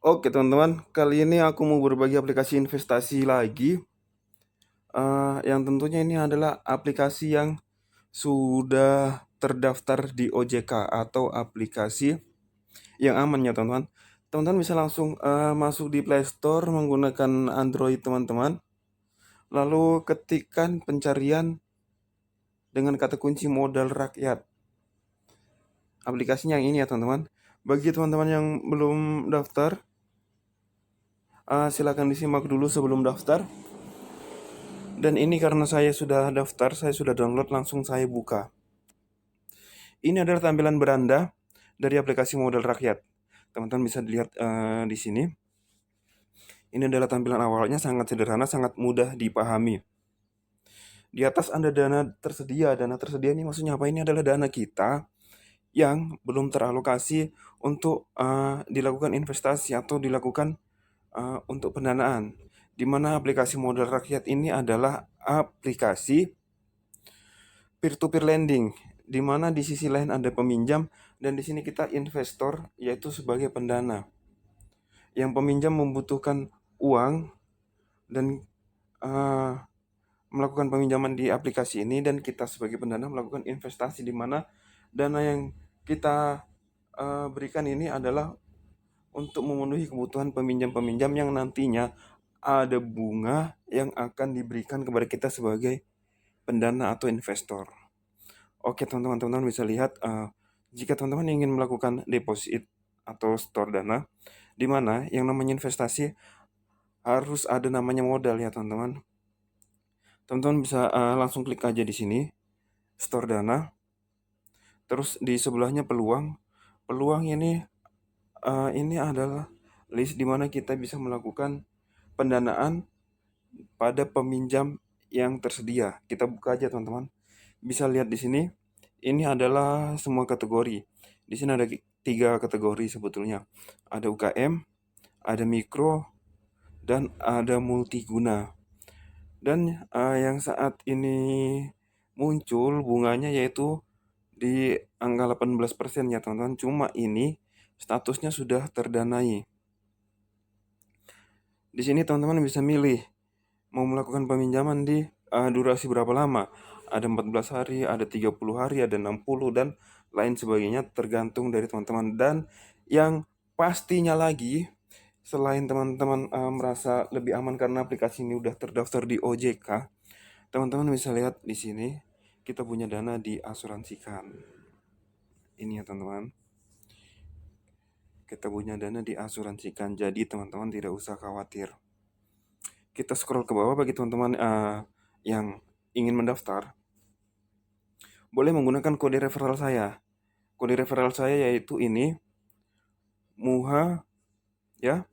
Oke teman-teman, kali ini aku mau berbagi aplikasi investasi lagi, yang tentunya ini adalah aplikasi yang sudah terdaftar di OJK atau aplikasi yang aman ya teman-teman. Teman-teman bisa langsung, masuk di Play Store menggunakan Android teman-teman, lalu ketikkan pencarian dengan kata kunci modal rakyat. Aplikasinya yang ini ya teman-teman. Bagi teman-teman yang belum daftar, silakan disimak dulu sebelum daftar. Dan ini karena saya sudah daftar, saya sudah download, langsung saya buka. Ini adalah tampilan beranda dari aplikasi modal rakyat. Teman-teman bisa dilihat di sini. Ini adalah tampilan awalnya, sangat sederhana, sangat mudah dipahami. Di atas ada dana tersedia. Dana tersedia ini maksudnya apa? Ini adalah dana kita yang belum teralokasi untuk dilakukan investasi atau dilakukan untuk pendanaan. Di mana aplikasi modal rakyat ini adalah aplikasi peer-to-peer lending, di mana di sisi lain ada peminjam dan di sini kita investor, yaitu sebagai pendana. Yang peminjam membutuhkan uang dan eh, melakukan peminjaman di aplikasi ini, dan kita sebagai pendana melakukan investasi di mana dana yang kita berikan ini adalah untuk memenuhi kebutuhan peminjam-peminjam yang nantinya ada bunga yang akan diberikan kepada kita sebagai pendana atau investor. Oke teman-teman bisa lihat, jika teman-teman ingin melakukan deposit atau store dana, di mana yang namanya investasi harus ada namanya modal ya teman-teman. Teman-teman bisa langsung klik aja di sini, store dana, terus di sebelahnya peluang. Peluang ini adalah list di mana kita bisa melakukan pendanaan pada peminjam yang tersedia. Kita buka aja teman-teman. Bisa lihat di sini, ini adalah semua kategori. Di sini ada tiga kategori sebetulnya. Ada UKM, ada mikro, dan ada multiguna. Dan yang saat ini muncul bunganya yaitu di angka 18% ya teman-teman. Cuma ini statusnya sudah terdanai. Di sini teman-teman bisa milih mau melakukan peminjaman di durasi berapa lama. Ada 14 hari, ada 30 hari, ada 60 dan lain sebagainya tergantung dari teman-teman. Dan yang pastinya lagi, selain teman-teman merasa lebih aman karena aplikasi ini udah terdaftar di OJK, teman-teman bisa lihat di sini kita punya dana diasuransikan. Ini ya teman-teman. Kita punya dana diasuransikan, jadi teman-teman tidak usah khawatir. Kita scroll ke bawah bagi teman-teman yang ingin mendaftar, boleh menggunakan kode referral saya. Kode referral saya yaitu ini, MUHA ya,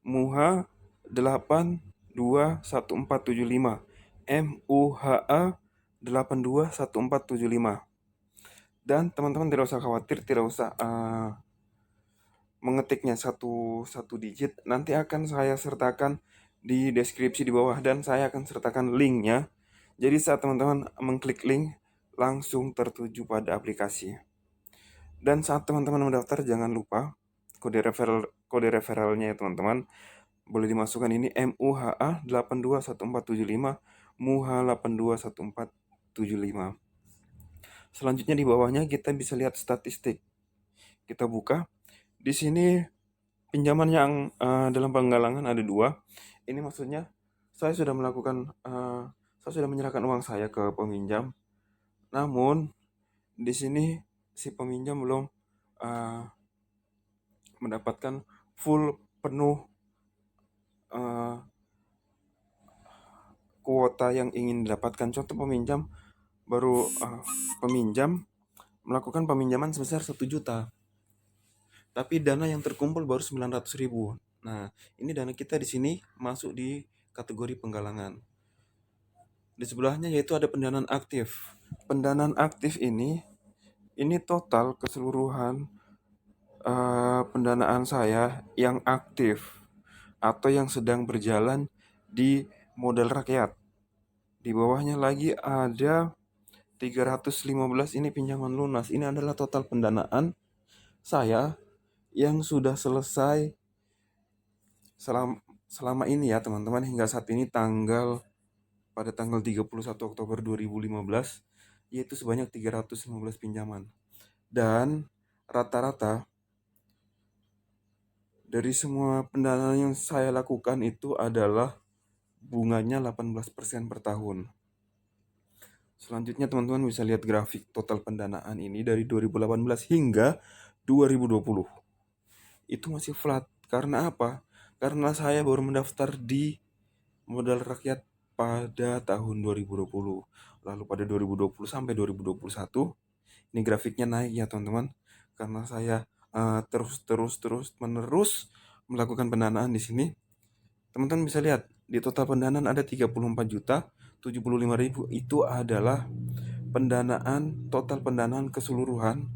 MUHA 821475. MUHA 821475. Dan teman-teman tidak usah khawatir, tidak usah mengetiknya satu satu digit. Nanti akan saya sertakan di deskripsi di bawah dan saya akan sertakan linknya. Jadi saat teman-teman mengklik link, langsung tertuju pada aplikasi. Dan saat teman-teman mendaftar jangan lupa kode referralnya ya teman-teman. Boleh dimasukkan ini MUHA 821475, MUHA 821475. Selanjutnya di bawahnya kita bisa lihat statistik. Kita buka. Di sini pinjaman yang dalam penggalangan ada dua. Ini maksudnya saya sudah saya sudah menyerahkan uang saya ke peminjam. Namun di sini si peminjam belum uh, mendapatkan full penuh uh, kuota yang ingin didapatkan. Contoh peminjam melakukan peminjaman sebesar 1 juta, tapi dana yang terkumpul baru 900.000. Nah, ini dana kita di sini masuk di kategori penggalangan. Di sebelahnya yaitu ada pendanaan aktif. Pendanaan aktif ini total keseluruhan pendanaan saya yang aktif atau yang sedang berjalan di modal rakyat. Di bawahnya lagi ada 315, ini pinjaman lunas. Ini adalah total pendanaan saya yang sudah selesai selama ini ya teman-teman, hingga saat ini pada tanggal 31 Oktober 2015, yaitu sebanyak 315 pinjaman. Dan rata-rata dari semua pendanaan yang saya lakukan itu adalah bunganya 18% per tahun. Selanjutnya teman-teman bisa lihat grafik total pendanaan ini dari 2018 hingga 2020. Itu masih flat. Karena apa? Karena saya baru mendaftar di modal rakyat pada tahun 2020. Lalu pada 2020 sampai 2021, ini grafiknya naik ya teman-teman. Karena saya terus menerus melakukan pendanaan di sini. Teman-teman bisa lihat di total pendanaan ada 34.075.000. Itu adalah total pendanaan keseluruhan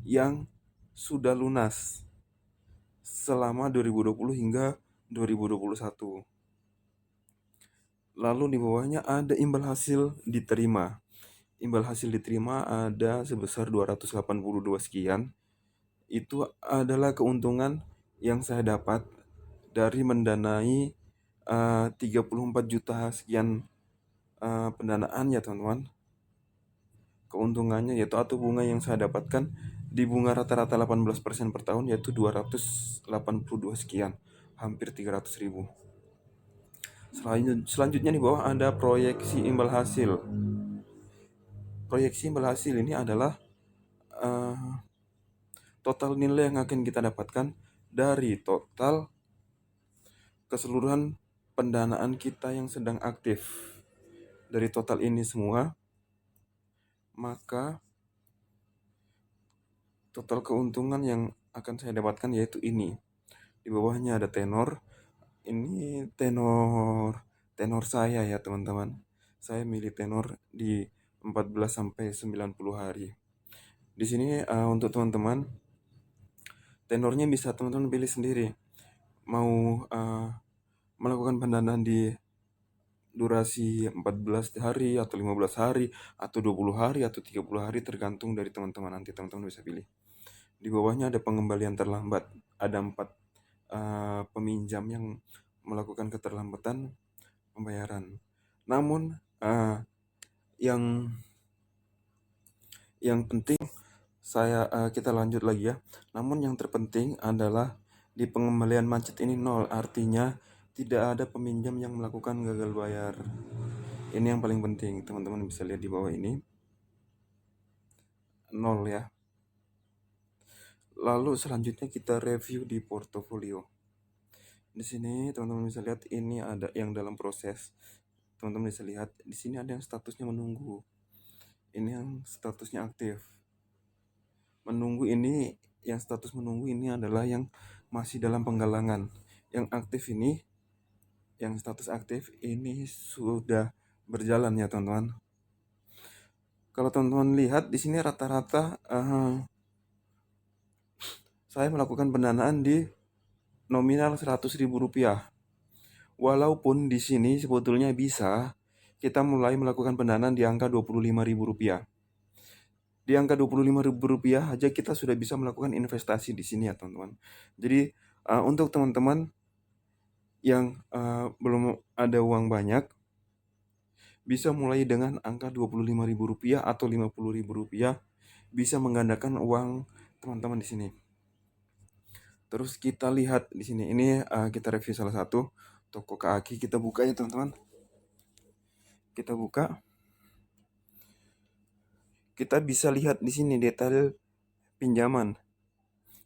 yang sudah lunas selama 2020 hingga 2021. Lalu di bawahnya ada imbal hasil diterima. Imbal hasil diterima ada sebesar 282 sekian. Itu adalah keuntungan yang saya dapat dari mendanai 34 juta sekian pendanaan ya teman-teman. Keuntungannya yaitu atau bunga yang saya dapatkan di bunga rata-rata 18% per tahun, yaitu 282 sekian, hampir 300.000. Selanjutnya di bawah ada proyeksi imbal hasil. Proyeksi imbal hasil ini adalah total nilai yang akan kita dapatkan dari total keseluruhan pendanaan kita yang sedang aktif. Dari total ini semua, maka total keuntungan yang akan saya dapatkan yaitu ini. Di bawahnya ada tenor. Ini tenor saya ya teman-teman. Saya milih tenor di 14 sampai 90 hari. Di sini untuk teman-teman, tenornya bisa teman-teman pilih sendiri. Mau melakukan pendanaan di durasi 14 hari atau 15 hari atau 20 hari atau 30 hari, tergantung dari teman-teman. Nanti teman-teman bisa pilih. Di bawahnya ada pengembalian terlambat. Ada 4 peminjam yang melakukan keterlambatan pembayaran. Namun yang penting kita lanjut lagi ya. Namun yang terpenting adalah di pengembalian macet ini 0, artinya tidak ada peminjam yang melakukan gagal bayar. Ini yang paling penting, teman-teman bisa lihat di bawah ini 0 ya. Lalu selanjutnya kita review di portofolio. Di sini teman-teman bisa lihat ini ada yang dalam proses. Teman-teman bisa lihat di sini ada yang statusnya menunggu. Ini yang statusnya aktif. Menunggu ini, yang status menunggu ini adalah yang masih dalam penggalangan. Yang aktif ini, yang status aktif ini sudah berjalan ya teman-teman. Kalau teman-teman lihat di sini rata-rata saya melakukan pendanaan di nominal Rp100.000. Walaupun di sini sebetulnya bisa kita mulai melakukan pendanaan di angka Rp25.000. Di angka Rp25.000 aja kita sudah bisa melakukan investasi di sini ya teman-teman. Jadi untuk teman-teman yang belum ada uang banyak, bisa mulai dengan angka Rp25.000 atau Rp50.000, bisa menggandakan uang teman-teman di sini. Terus kita lihat di sini, ini kita review salah satu toko kaki, kita buka ya teman-teman. Kita buka. Kita bisa lihat di sini detail pinjaman.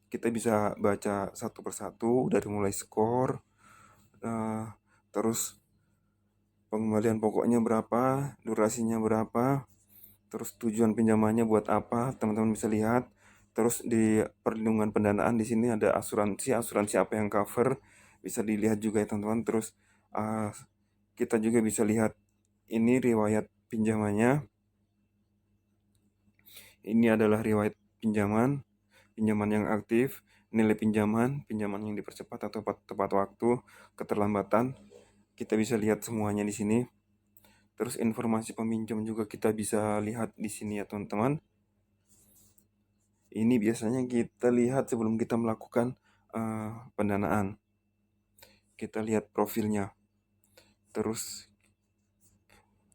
Kita bisa baca satu persatu dari mulai skor, terus pengembalian pokoknya berapa, durasinya berapa, terus tujuan pinjamannya buat apa, teman-teman bisa lihat. Terus di perlindungan pendanaan di sini ada asuransi apa yang cover, bisa dilihat juga ya teman-teman. Terus kita juga bisa lihat ini riwayat pinjamannya. Ini adalah riwayat pinjaman yang aktif, nilai pinjaman yang dipercepat atau tepat waktu, keterlambatan. Kita bisa lihat semuanya di sini. Terus informasi peminjam juga kita bisa lihat di sini ya teman-teman. Ini biasanya kita lihat sebelum kita melakukan pendanaan. kita lihat profilnya. Terus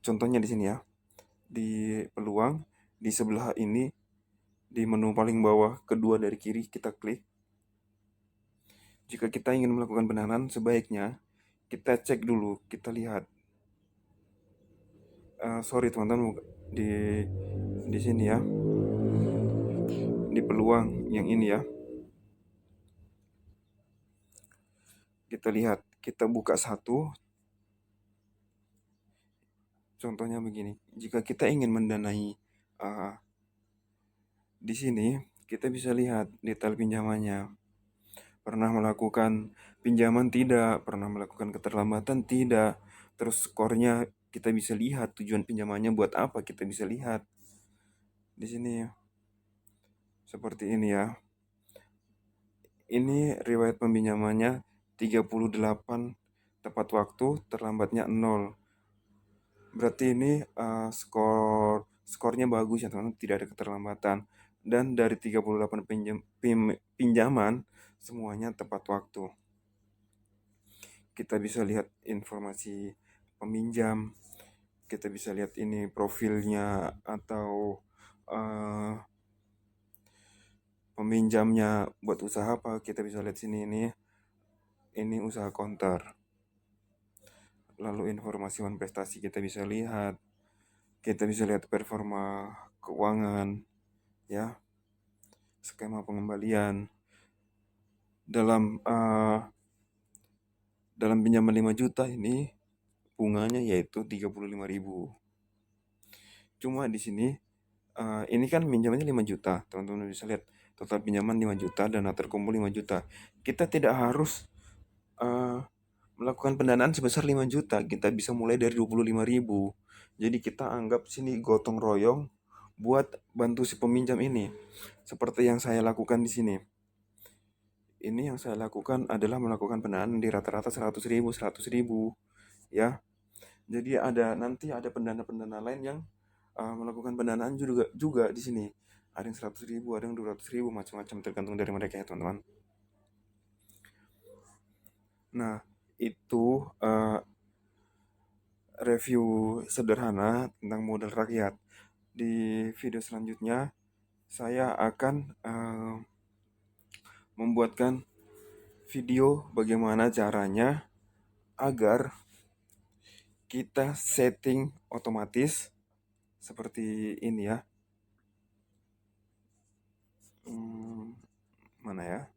contohnya di sini ya, di peluang, di sebelah ini, di menu paling bawah kedua dari kiri kita klik. Jika kita ingin melakukan pendanaan, sebaiknya kita cek dulu, kita lihat. Sorry teman-teman, di sini ya, di peluang yang ini ya, kita lihat, kita buka satu. Contohnya begini, jika kita ingin mendanai di sini, kita bisa lihat detail pinjamannya. Pernah melakukan pinjaman tidak, pernah melakukan keterlambatan tidak, terus skornya kita bisa lihat, tujuan pinjamannya buat apa kita bisa lihat di sini ya. Seperti ini ya. Ini riwayat peminjamannya 38, tepat waktu, terlambatnya 0. Berarti ini skornya bagus ya teman-teman, tidak ada keterlambatan. Dan dari 38 pinjaman, semuanya tepat waktu. Kita bisa lihat informasi peminjam, kita bisa lihat ini profilnya atau peminjamnya buat usaha apa, kita bisa lihat sini ini usaha counter. Lalu informasi prestasi kita bisa lihat, kita bisa lihat performa keuangan ya, skema pengembalian dalam pinjaman 5 juta ini bunganya yaitu 35.000. Cuma di sini ini kan pinjamannya 5 juta, teman-teman bisa lihat total pinjaman 5 juta, dana terkumpul 5 juta. Kita tidak harus melakukan pendanaan sebesar 5 juta, kita bisa mulai dari 25.000. Jadi kita anggap sini gotong royong buat bantu si peminjam ini. Seperti yang saya lakukan di sini. Ini yang saya lakukan adalah melakukan pendanaan di rata-rata 100.000, 100.000 ya. Jadi nanti ada pendana-pendana lain yang melakukan pendanaan juga di sini. Ada yang 100.000, ada yang 200.000, macam-macam tergantung dari mereka ya teman-teman. Nah, itu review sederhana tentang modal rakyat. Di video selanjutnya, saya akan membuatkan video bagaimana caranya agar kita setting otomatis seperti ini ya. Mana ya?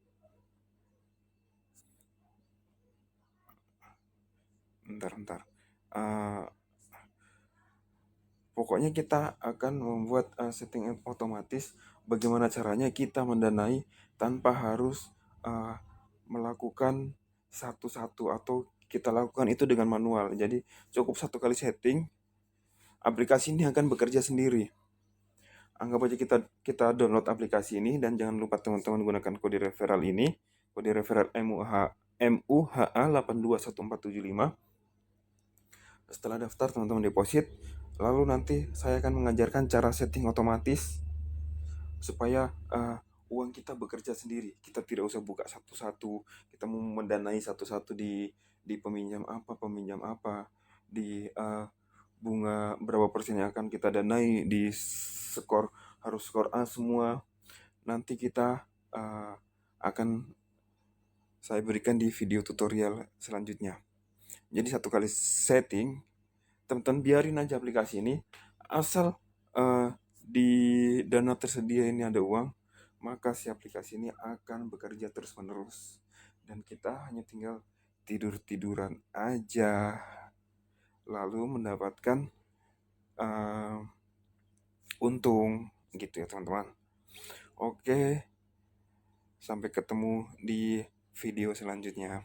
Bentar. Pokoknya kita akan membuat setting otomatis bagaimana caranya kita mendanai tanpa harus melakukan satu-satu atau kita lakukan itu dengan manual. Jadi cukup satu kali setting, aplikasi ini akan bekerja sendiri. Anggap aja kita download aplikasi ini dan jangan lupa teman-teman gunakan kode referral ini, kode referral MUHA 821475. Setelah daftar, teman-teman deposit. Lalu nanti saya akan mengajarkan cara setting otomatis supaya uang kita bekerja sendiri. Kita tidak usah buka satu-satu. Kita mau mendanai satu-satu di peminjam apa, di bunga berapa persen yang akan kita danai, di harus skor A semua. Nanti kita akan saya berikan di video tutorial selanjutnya. Jadi satu kali setting, teman-teman biarin aja aplikasi ini, asal di dana tersedia ini ada uang, maka si aplikasi ini akan bekerja terus-menerus dan kita hanya tinggal tidur-tiduran aja lalu mendapatkan untung gitu ya teman-teman. Oke, sampai ketemu di video selanjutnya.